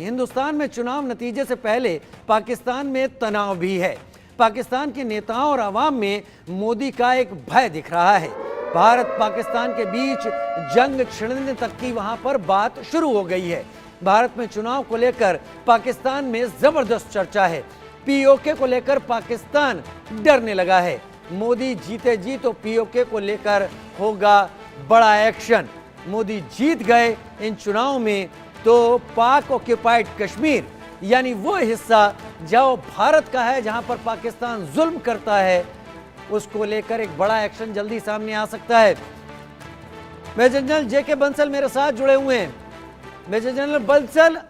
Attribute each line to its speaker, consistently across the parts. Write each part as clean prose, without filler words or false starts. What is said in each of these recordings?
Speaker 1: हिंदुस्तान में चुनाव नतीजे से पहले पाकिस्तान में तनाव भी है। पाकिस्तान के नेताओं और आवाम में मोदी का एक भय दिख रहा है। भारत पाकिस्तान के बीच जंग छिड़ने तक की वहां पर बात शुरू हो गई है। भारत में चुनाव को लेकर पाकिस्तान में जबरदस्त चर्चा है। पीओके को लेकर पाकिस्तान डरने लगा है। मोदी जीते जी तो पीओके को लेकर होगा बड़ा एक्शन। मोदी जीत गए इन चुनाव में तो पाक ऑक्युपाइड कश्मीर यानी वो हिस्सा जो भारत का है, जहां पर पाकिस्तान जुल्म करता है, उसको लेकर एक बड़ा एक्शन जल्दी सामने आ सकता है। मेजर जनरल जेके बंसल मेरे साथ जुड़े हुए हैं। मेजर जनरल बंसल,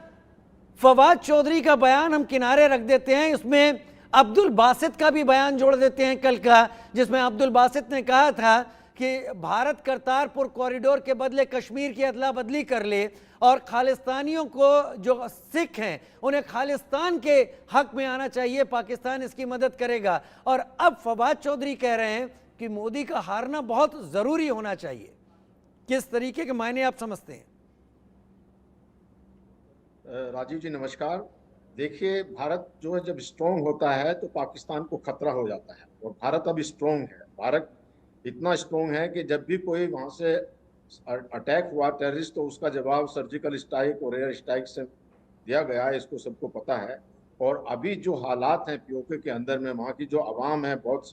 Speaker 1: फवाद चौधरी का बयान हम किनारे रख देते हैं, इसमें अब्दुल बासित का भी बयान जोड़ देते हैं कल का, जिसमें अब्दुल बासित ने कहा था कि भारत करतारपुर कॉरिडोर के बदले कश्मीर की अदला बदली कर ले और खालिस्तानियों को, जो सिख हैं, उन्हें खालिस्तान के हक में आना चाहिए, पाकिस्तान इसकी मदद करेगा। और अब फवाद चौधरी कह रहे हैं कि मोदी का हारना बहुत जरूरी होना चाहिए। किस तरीके के मायने आप समझते हैं?
Speaker 2: राजीव जी नमस्कार। देखिए, भारत जो है जब स्ट्रोंग होता है तो पाकिस्तान को खतरा हो जाता है, और भारत अब स्ट्रोंग है। भारत इतना स्ट्रोंग है कि जब भी कोई वहां से अटैक हुआ टेररिस्ट, तो उसका जवाब सर्जिकल स्ट्राइक और एयर स्ट्राइक से दिया गया है, इसको सबको पता है। और अभी जो हालात हैं पीओके के अंदर में, वहाँ की जो आवाम है बहुत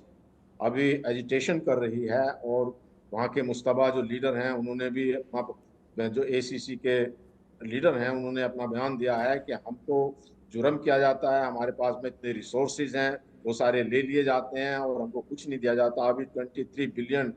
Speaker 2: अभी एजिटेशन कर रही है, और वहाँ के मुस्तबा जो लीडर हैं उन्होंने भी अपना, जो एसीसी के लीडर हैं उन्होंने अपना बयान दिया है कि हमको जुर्म किया जाता है, हमारे पास में इतने रिसोर्सेज हैं वो सारे ले लिए जाते हैं और हमको कुछ नहीं दिया जाता। अभी 23 बिलियन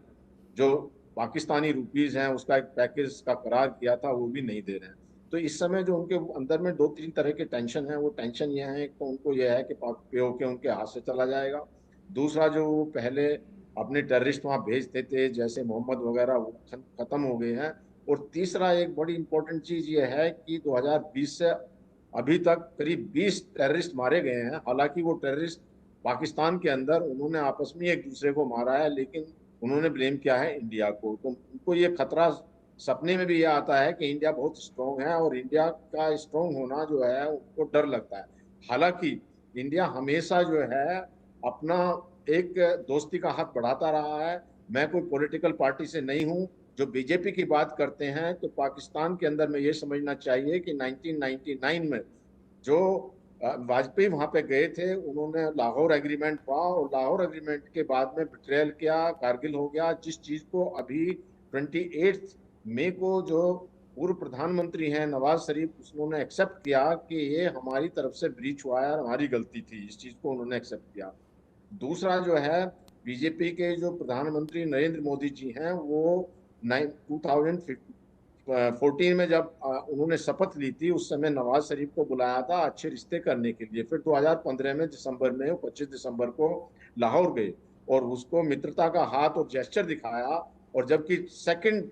Speaker 2: जो पाकिस्तानी रुपीस हैं उसका एक पैकेज का करार किया था, वो भी नहीं दे रहे हैं। तो इस समय जो उनके अंदर में 2-3 तरह के टेंशन है। वो टेंशन ये है, तो उनको ये है कि पीओके उनके हाथ से चला जाएगा। दूसरा, जो वो पहले अपने टेररिस्ट वहां भेजते थे जैसे मोहम्मद वगैरह, वो खत्म हो गए हैं। और तीसरा एक बड़ी इंपॉर्टेंट चीज ये है कि 2020 से अभी तक करीब 20 टेररिस्ट मारे गए हैं। हालांकि वो टेररिस्ट पाकिस्तान के अंदर उन्होंने आपस में एक दूसरे को मारा है, लेकिन उन्होंने ब्लेम किया है इंडिया को। तो उनको ये खतरा सपने में भी ये आता है कि इंडिया बहुत स्ट्रोंग है, और इंडिया का स्ट्रोंग होना जो है उनको डर लगता है। हालांकि इंडिया हमेशा जो है अपना एक दोस्ती का हाथ बढ़ाता रहा है। मैं कोई पॉलिटिकल पार्टी से नहीं हूं। जो बीजेपी की बात करते हैं, तो पाकिस्तान के अंदर में ये समझना चाहिए कि 1999 में जो वाजपेयी वहां पे गए थे, उन्होंने लाहौर एग्रीमेंट हुआ, और लाहौर एग्रीमेंट के बाद में बिट्रेयल किया, कारगिल हो गया। जिस चीज को अभी 28 मई को जो पूर्व प्रधानमंत्री हैं नवाज शरीफ, उन्होंने एक्सेप्ट किया कि ये हमारी तरफ से ब्रीच हुआ है और हमारी गलती थी, इस चीज को उन्होंने एक्सेप्ट किया। दूसरा जो है, बीजेपी के जो प्रधानमंत्री नरेंद्र मोदी जी हैं, वो 2014 में जब उन्होंने शपथ ली थी, उस समय नवाज शरीफ को बुलाया था अच्छे रिश्ते करने के लिए। फिर 2015 में दिसंबर में, 25 दिसंबर को लाहौर गए और उसको मित्रता का हाथ और जेस्चर दिखाया। और जबकि 2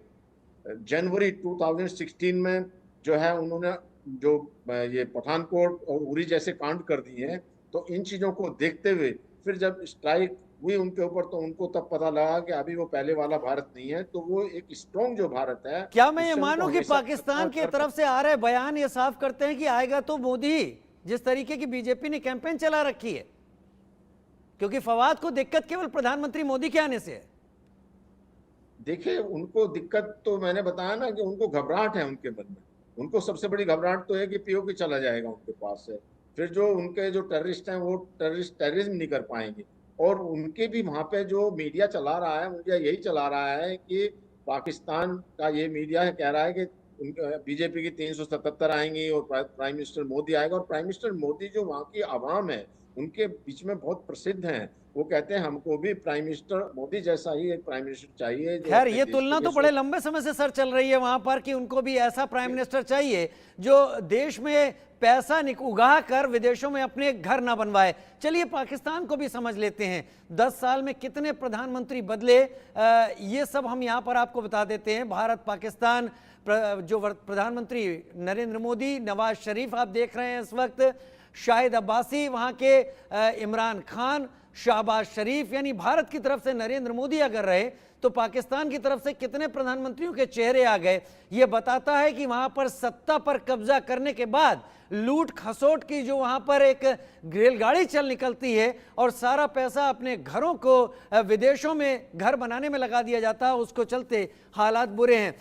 Speaker 2: जनवरी 2016 में जो है उन्होंने जो ये पठानकोट और उरी जैसे कांड कर दिए हैं, तो इन चीजों को देखते हुए फिर जब स्ट्राइक हुई उनके ऊपर, तो उनको तब पता लगा कि अभी वो पहले वाला भारत नहीं है। तो वो एक स्ट्रॉन्ग जो भारत है,
Speaker 1: क्या मैं ये मानूं कि पाकिस्तान की तरफ से आ रहे बयान ये साफ करते हैं कि आएगा तो मोदी, जिस तरीके की बीजेपी ने कैंपेन चला रखी है? क्योंकि फवाद को दिक्कत केवल प्रधानमंत्री मोदी के आने से है।
Speaker 2: देखिए, उनको दिक्कत तो मैंने बताया ना कि उनको घबराहट है उनके मन में। उनको सबसे बड़ी घबराहट तो है कि पीओके चला जाएगा उनके पास से, फिर जो उनके जो टेररिस्ट हैं वो टेररिज्म नहीं कर पाएंगे। और उनके भी वहां पे जो मीडिया चला रहा है, मीडिया यही चला रहा है कि पाकिस्तान का ये मीडिया कह रहा है कि बीजेपी की 377 आएंगी और प्राइम मिनिस्टर मोदी आएगा। और प्राइम मिनिस्टर मोदी जो वहाँ की आवाम है उनके बीच में बहुत प्रसिद्ध हैं। वो कहते हैं हमको भी प्राइम मिनिस्टर मोदी जैसा ही एक प्राइम मिनिस्टर चाहिए। जो
Speaker 1: खैर, ये तुलना तो बड़े लंबे समय से सर चल रही है वहां पर कि उनको भी ऐसा प्राइम मिनिस्टर चाहिए जो देश में पैसा उगा कर विदेशों में अपने घर ना बनवाए। चलिए, पाकिस्तान को भी समझ लेते हैं। 10 साल में कितने प्रधानमंत्री बदले, ये सब हम यहां पर आपको बता देते हैं। भारत पाकिस्तान जो प्रधानमंत्री नरेंद्र मोदी, नवाज शरीफ आप देख रहे हैं इस वक्त, शाहिद अब्बासी, वहां के इमरान खान, शहबाज शरीफ, यानी भारत की तरफ से नरेंद्र मोदी अगर रहे तो पाकिस्तान की तरफ से कितने प्रधानमंत्रियों के चेहरे आ गए। यह बताता है कि वहां पर सत्ता पर कब्जा करने के बाद लूट खसोट की जो वहां पर एक रेलगाड़ी चल निकलती है और सारा पैसा अपने घरों को विदेशों में घर बनाने में लगा दिया जाता है, उसको चलते हालात बुरे हैं।